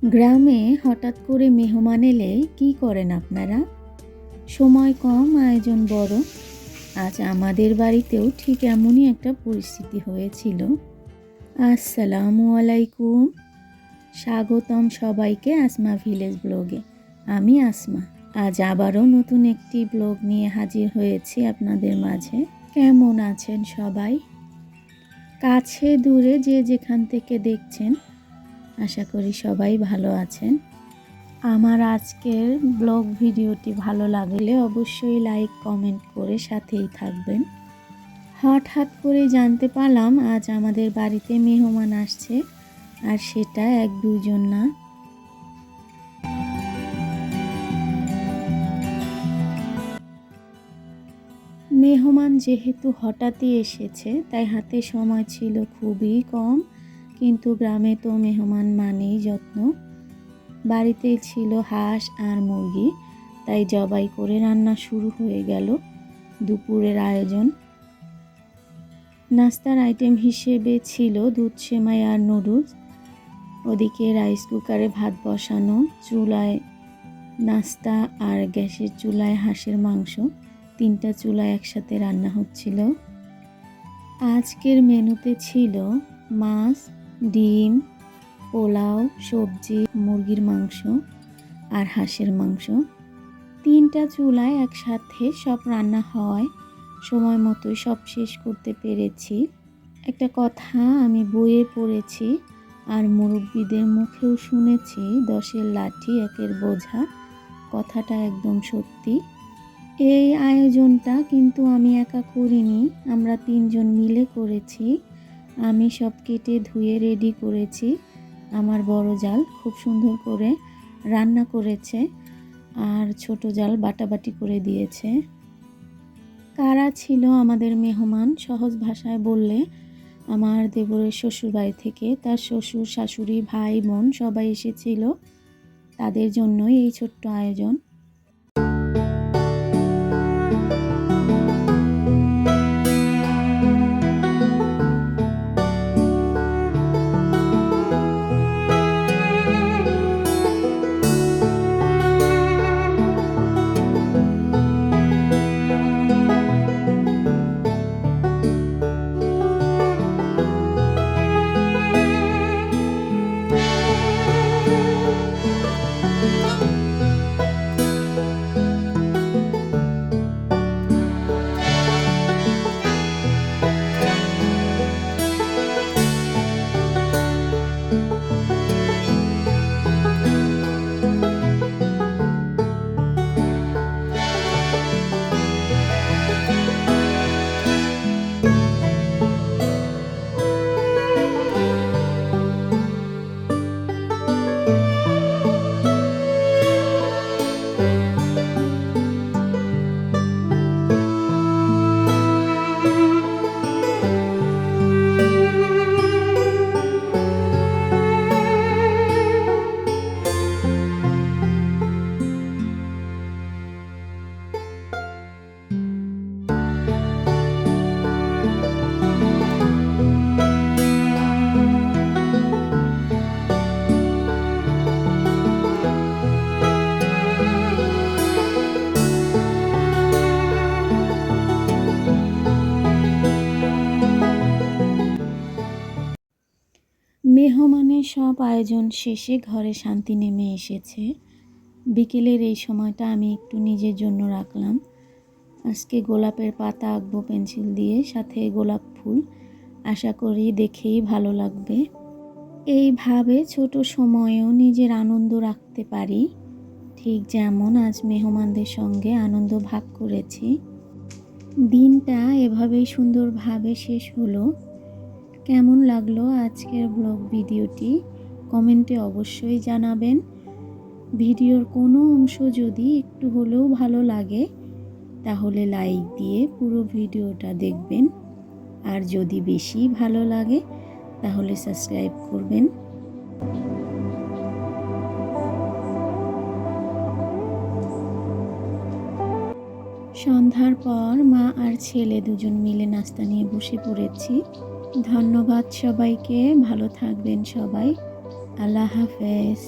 গ্রামে হঠাৎ করে মেহমান এলে কি করেন আপনারা? সময় কম, আয়োজন বড়। আজ আমাদের বাড়িতেও ঠিক এমনই একটা পরিস্থিতি হয়েছিল। আসসালামু আলাইকুম, স্বাগতম সবাইকে আসমা ভিলেজ ব্লগে। আমি আসমা। আজ আবারও নতুন একটি ব্লগ নিয়ে হাজির হয়েছি আপনাদের মাঝে। কেমন আছেন সবাই? কাছে দূরে যে যেখান থেকে দেখছেন, আশা করি সবাই ভালো আছেন। আমার আজকের ব্লগ ভিডিওটি ভালো লাগলে অবশ্যই লাইক কমেন্ট করে সাথেই থাকবেন। হঠাৎ করে জানতে পারলাম আজ আমাদের বাড়িতে মেহমান আসছে, আর সেটা এক দুজন না। মেহমান যেহেতু হঠাৎই এসেছে, তাই হাতে সময় ছিল খুবই কম। কিন্তু গ্রামে তো মেহমান মানেই যত্ন। বাড়িতেই ছিল হাঁস আর মুরগি, তাই জবাই করে রান্না শুরু হয়ে গেল দুপুরের আয়োজন। নাস্তার আইটেম হিসেবে ছিল দুধ সেমাই আর নুডলস। ওদিকে রাইস কুকারে ভাত বসানো, চুলায় নাস্তা আর গ্যাসের চুলায় হাঁসের মাংস, 3টা চুলায় একসাথে রান্না হচ্ছিল। আজকের মেনুতে ছিল মাছ, ডিম, পোলাও, সবজি, মুরগির মাংস আর হাঁসের মাংস। 3টা চুলায় একসাথে সব রান্না হয়, সময় মতোই সব শেষ করতে পেরেছি। একটা কথা আমি বইয়ে পড়েছি আর মুরব্বীদের মুখেও শুনেছি, 10-এর লাঠি 1-এর বোঝা। কথাটা একদম সত্যি। এই আয়োজনটা কিন্তু আমি একা করিনি, আমরা 3 জন মিলে করেছি। আমি সব কেটে ধুয়ে রেডি করেছি। আমার বড় জাল খুব সুন্দর করে রান্না করেছে, আর ছোট জাল বাটাবাটি করে দিয়েছে। কারা ছিল আমাদের মেহমান? সহজ ভাষায় বললে আমার দেবরের শ্বশুর বাড়ি থেকে তার শ্বশুর, শাশুড়ি, ভাই, বোন সবাই এসেছিল। তাদের জন্যই এই ছোট্ট আয়োজন। মেহমানের সব আয়োজন শেষে ঘরে শান্তি নেমে এসেছে। বিকেলের এই সময়টা আমি একটু নিজের জন্য রাখলাম। আজকে গোলাপের পাতা আঁকবো পেন্সিল দিয়ে, সাথে গোলাপ ফুল। আশা করি দেখেই ভালো লাগবে। এইভাবে ছোট সময়েও নিজের আনন্দ রাখতে পারি, ঠিক যেমন আজ মেহমানদের সঙ্গে আনন্দ ভাগ করেছি। দিনটা এভাবেই সুন্দরভাবে শেষ হলো। কেমন লাগলো আজকের ব্লগ ভিডিওটি কমেন্টে অবশ্যই জানাবেন। ভিডিওর কোনো অংশ যদি একটু হলেও ভালো লাগে, তাহলে লাইক দিয়ে পুরো ভিডিওটা দেখবেন। আর যদি বেশি ভালো লাগে তাহলে সাবস্ক্রাইব করবেন। সন্ধ্যার পর মা আর ছেলে দুজন মিলে নাস্তা নিয়ে বসে পড়েছি। ধন্যবাদ সবাইকে, ভালো থাকবেন সবাই। আল্লাহ হাফেজ।